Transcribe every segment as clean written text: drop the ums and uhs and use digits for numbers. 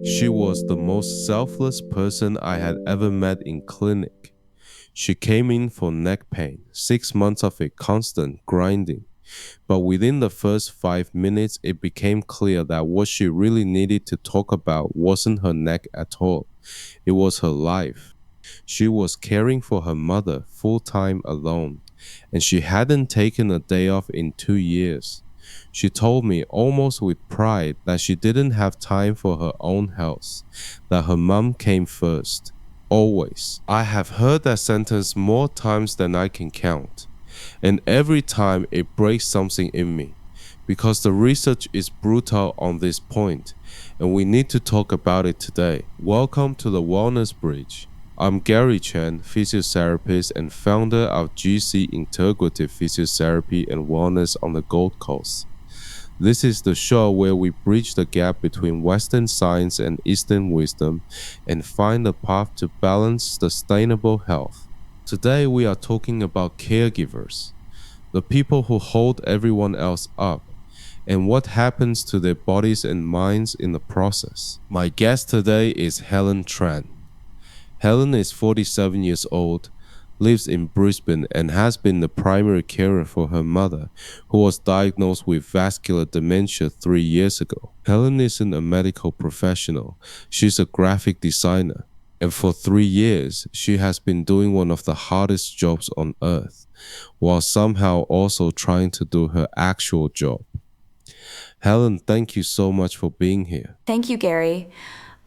She was the most selfless person I had ever met in clinic. She came in for neck pain, 6 months of it constant grinding. But within the first 5 minutes, it became clear that what she really needed to talk about wasn't her neck at all. It was her life. She was caring for her mother full time alone, and she hadn't taken a day off in 2 years. She told me almost with pride that she didn't have time for her own health, that her mom came first. Always. I have heard that sentence more times than I can count, and every time it breaks something in me, because the research is brutal on this point, and we need to talk about it today. Welcome to the Wellness Bridge. I'm Gary Chen, physiotherapist and founder of GC Integrative Physiotherapy and Wellness on the Gold Coast. This is the show where we bridge the gap between Western science and Eastern wisdom and find a path to balanced, sustainable health. Today we are talking about caregivers, the people who hold everyone else up, and what happens to their bodies and minds in the process. My guest today is Helen Tran. Helen is 47 years old, lives in Brisbane, and has been the primary carer for her mother, who was diagnosed with vascular dementia 3 years ago. Helen isn't a medical professional. She's a graphic designer. And for 3 years, she has been doing one of the hardest jobs on earth, while somehow also trying to do her actual job. Helen, thank you so much for being here. Thank you, Gary.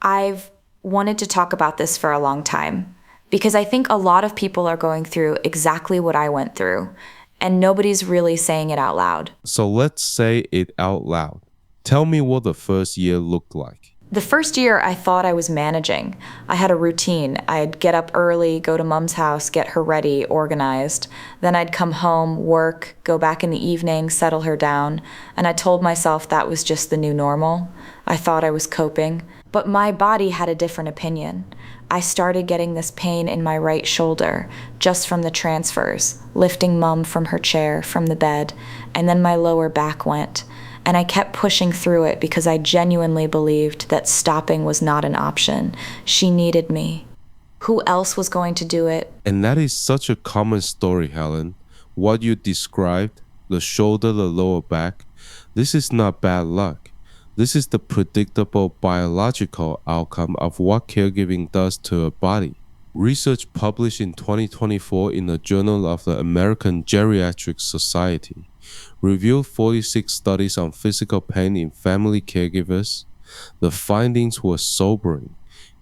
I've wanted to talk about this for a long time because I think a lot of people are going through exactly what I went through, and nobody's really saying it out loud. So let's say it out loud. Tell me what the first year looked like. The first year, I thought I was managing. I had a routine. I'd get up early, go to mom's house, get her ready, organized. Then I'd come home, work, go back in the evening, settle her down. And I told myself that was just the new normal. I thought I was coping. But my body had a different opinion. I started getting this pain in my right shoulder, just from the transfers, lifting mom from her chair, from the bed, and then my lower back went. And I kept pushing through it because I genuinely believed that stopping was not an option. She needed me. Who else was going to do it? And that is such a common story, Helen. What you described, the shoulder, the lower back, this is not bad luck. This is the predictable biological outcome of what caregiving does to a body. Research published in 2024 in the Journal of the American Geriatric Society reviewed 46 studies on physical pain in family caregivers. The findings were sobering.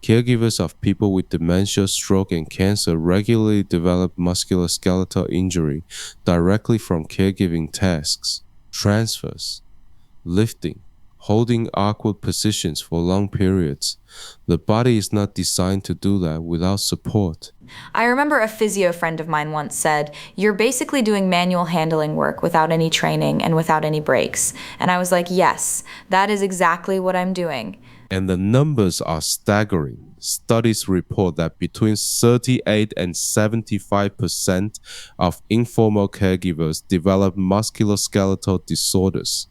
Caregivers of people with dementia, stroke, and cancer regularly develop musculoskeletal injury directly from caregiving tasks, transfers, lifting, holding awkward positions for long periods. The body is not designed to do that without support. I remember a physio friend of mine once said, "You're basically doing manual handling work without any training and without any breaks." And I was like, yes, that is exactly what I'm doing. And the numbers are staggering. Studies report that between 38 and 75% of informal caregivers develop musculoskeletal disorders.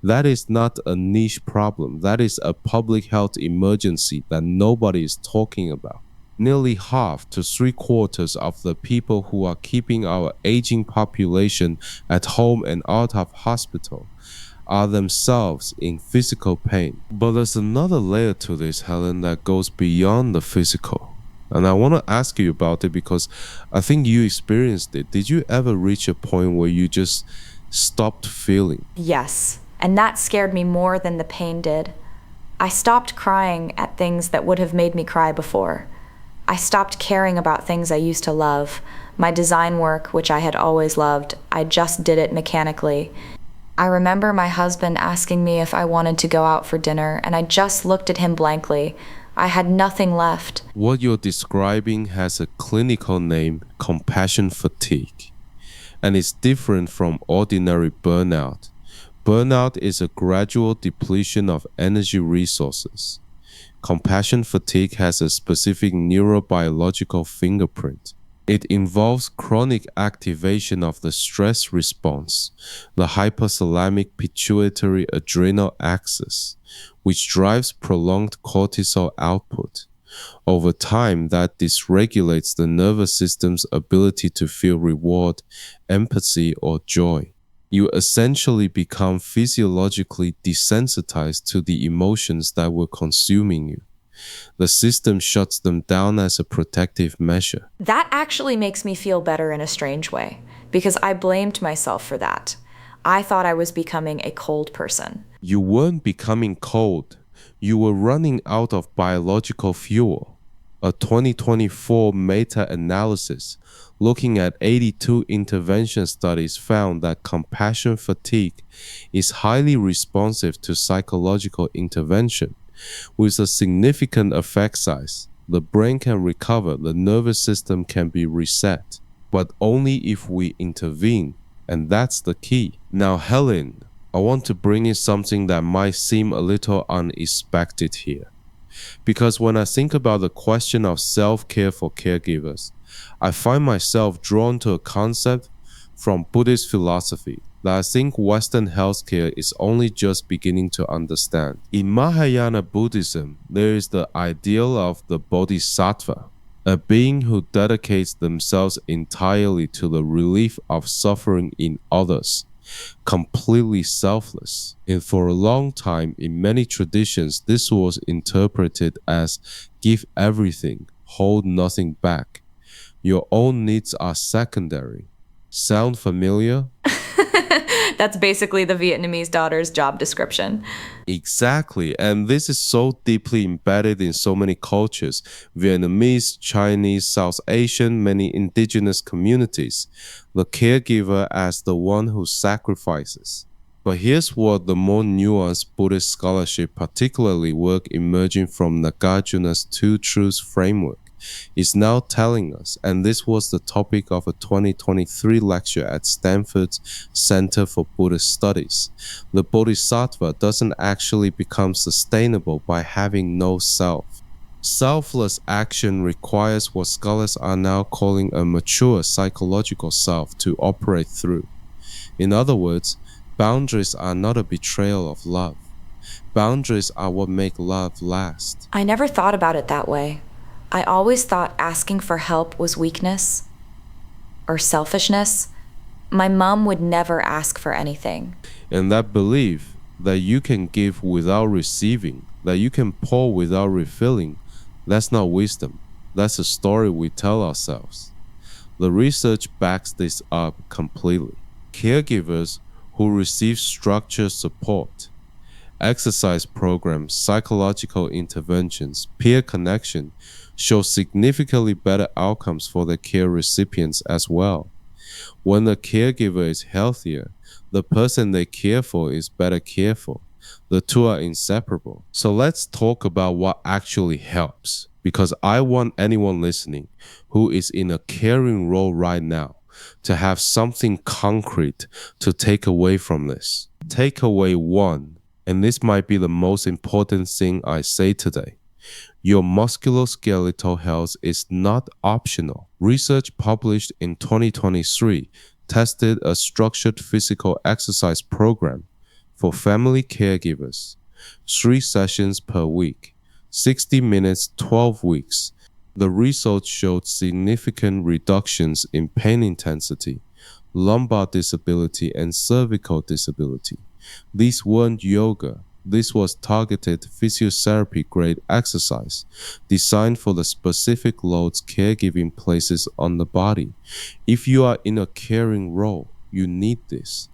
That is not a niche problem. That is a public health emergency that nobody is talking about. Nearly half to 3/4 of the people who are keeping our aging population at home and out of hospital are themselves in physical pain. But there's another layer to this, Helen, that goes beyond the physical. And I want to ask you about it because I think you experienced it. Did you ever reach a point where you just stopped feeling? Yes, and that scared me more than the pain did. I stopped crying at things that would have made me cry before. I stopped caring about things I used to love. My design work, which I had always loved, I just did it mechanically. I remember my husband asking me if I wanted to go out for dinner, and I just looked at him blankly. I had nothing left. What you're describing has a clinical name, compassion fatigue, and it's different from ordinary burnout. Burnout is a gradual depletion of energy resources. Compassion fatigue has a specific neurobiological fingerprint. It involves chronic activation of the stress response, the hypothalamic pituitary adrenal axis, which drives prolonged cortisol output. Over time, that dysregulates the nervous system's ability to feel reward, empathy, or joy. You essentially become physiologically desensitized to the emotions that were consuming you. The system shuts them down as a protective measure. That actually makes me feel better in a strange way, because I blamed myself for that. I thought I was becoming a cold person. You weren't becoming cold. You were running out of biological fuel. A 2024 meta-analysis looking at 82 intervention studies found that compassion fatigue is highly responsive to psychological intervention. With a significant effect size, the brain can recover, the nervous system can be reset, but only if we intervene, and that's the key. Now, Helen, I want to bring in something that might seem a little unexpected here. Because when I think about the question of self-care for caregivers, I find myself drawn to a concept from Buddhist philosophy that I think Western healthcare is only just beginning to understand. In Mahayana Buddhism, there is the ideal of the bodhisattva, a being who dedicates themselves entirely to the relief of suffering in others, completely selfless. And for a long time, in many traditions, this was interpreted as give everything, hold nothing back. Your own needs are secondary. Sound familiar? That's basically the Vietnamese daughter's job description. Exactly, and this is so deeply embedded in so many cultures: Vietnamese, Chinese, South Asian, many indigenous communities. The caregiver as the one who sacrifices. But here's what the more nuanced Buddhist scholarship, particularly work emerging from Nagarjuna's Two Truths framework, is now telling us, and this was the topic of a 2023 lecture at Stanford's Center for Buddhist Studies. The bodhisattva doesn't actually become sustainable by having no self. Selfless action requires what scholars are now calling a mature psychological self to operate through. In other words, boundaries are not a betrayal of love. Boundaries are what make love last. I never thought about it that way. I always thought asking for help was weakness or selfishness. My mom would never ask for anything. And that belief that you can give without receiving, that you can pour without refilling, that's not wisdom. That's a story we tell ourselves. The research backs this up completely. Caregivers who receive structured support, exercise programs, psychological interventions, peer connection, show significantly better outcomes for the care recipients as well. When the caregiver is healthier, the person they care for is better cared for. The two are inseparable. So let's talk about what actually helps, because I want anyone listening who is in a caring role right now to have something concrete to take away from this. Takeaway 1, and this might be the most important thing I say today. Your musculoskeletal health is not optional. Research published in 2023 tested a structured physical exercise program for family caregivers, 3 sessions per week, 60 minutes, 12 weeks. The results showed significant reductions in pain intensity, lumbar disability, and cervical disability. These weren't yoga. This was targeted physiotherapy-grade exercise designed for the specific loads caregiving places on the body. If you are in a caring role, you need this.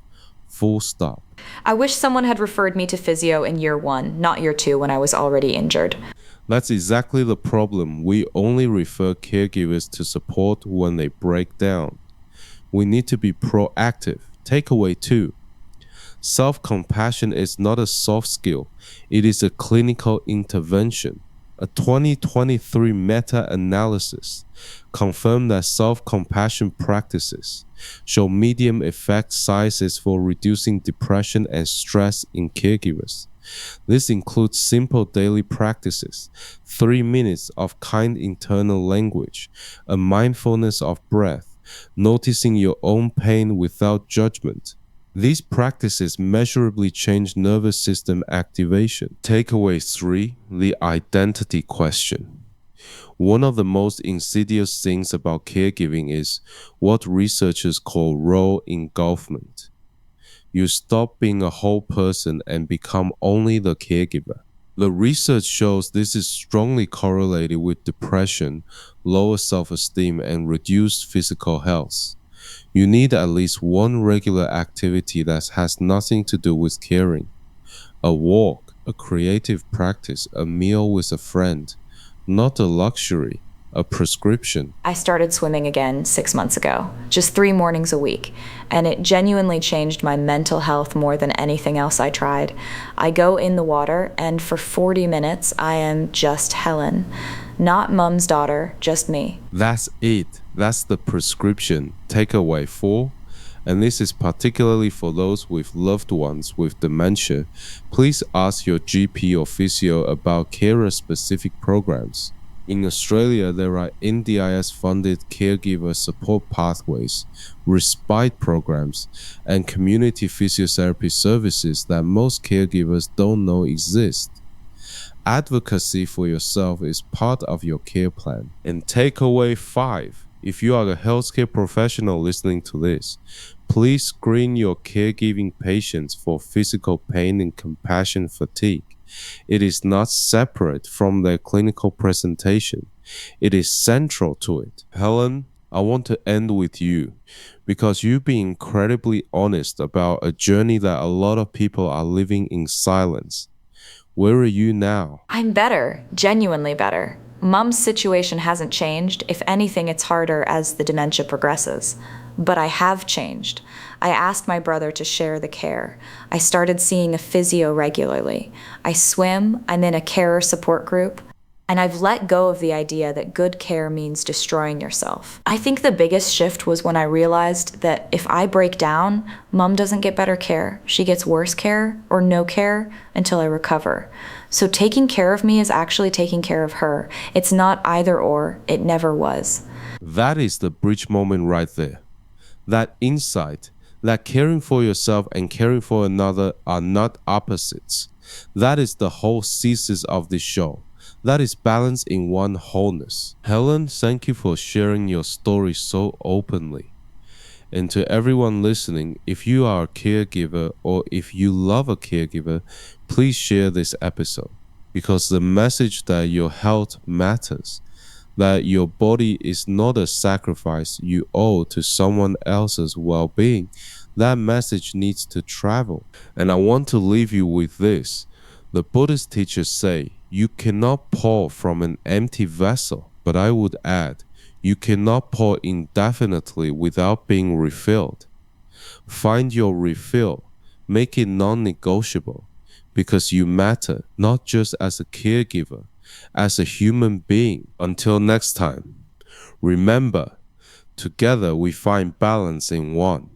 Full stop. I wish someone had referred me to physio in year 1, not year 2 when I was already injured. That's exactly the problem. We only refer caregivers to support when they break down. We need to be proactive. Takeaway 2. Self-compassion is not a soft skill. It is a clinical intervention. A 2023 meta-analysis confirmed that self-compassion practices show medium effect sizes for reducing depression and stress in caregivers. This includes simple daily practices, 3 minutes of kind internal language, a mindfulness of breath, noticing your own pain without judgment. These practices measurably change nervous system activation. Takeaway 3, the identity question. One of the most insidious things about caregiving is what researchers call role engulfment. You stop being a whole person and become only the caregiver. The research shows this is strongly correlated with depression, lower self-esteem, and reduced physical health. You need at least one regular activity that has nothing to do with caring. A walk, a creative practice, a meal with a friend. Not a luxury, a prescription. I started swimming again 6 months ago, just 3 mornings a week, and it genuinely changed my mental health more than anything else I tried. I go in the water, and for 40 minutes, I am just Helen. Not Mom's daughter, just me. That's it. That's the prescription. Takeaway 4. And this is particularly for those with loved ones with dementia. Please ask your GP or physio about carer-specific programs. In Australia, there are NDIS-funded caregiver support pathways, respite programs, and community physiotherapy services that most caregivers don't know exist. Advocacy for yourself is part of your care plan. And takeaway 5. If you are a healthcare professional listening to this, please screen your caregiving patients for physical pain and compassion fatigue. It is not separate from their clinical presentation. It is central to it. Helen, I want to end with you because you've been incredibly honest about a journey that a lot of people are living in silence. Where are you now? I'm better, genuinely better. Mom's situation hasn't changed. If anything, it's harder as the dementia progresses. But I have changed. I asked my brother to share the care. I started seeing a physio regularly. I swim, I'm in a carer support group, and I've let go of the idea that good care means destroying yourself. I think the biggest shift was when I realized that if I break down, Mom doesn't get better care. She gets worse care or no care until I recover. So taking care of me is actually taking care of her. It's not either or. It never was. That is the bridge moment right there. That insight, that caring for yourself and caring for another are not opposites. That is the whole thesis of this show. That is balance in one wholeness. Helen, thank you for sharing your story so openly. And to everyone listening, if you are a caregiver or if you love a caregiver, please share this episode because the message that your health matters, that your body is not a sacrifice you owe to someone else's well-being, that message needs to travel. And I want to leave you with this. The Buddhist teachers say, you cannot pour from an empty vessel, but I would add, you cannot pour indefinitely without being refilled. Find your refill, make it non-negotiable, because you matter, not just as a caregiver, as a human being. Until next time, remember, together we find balance in one.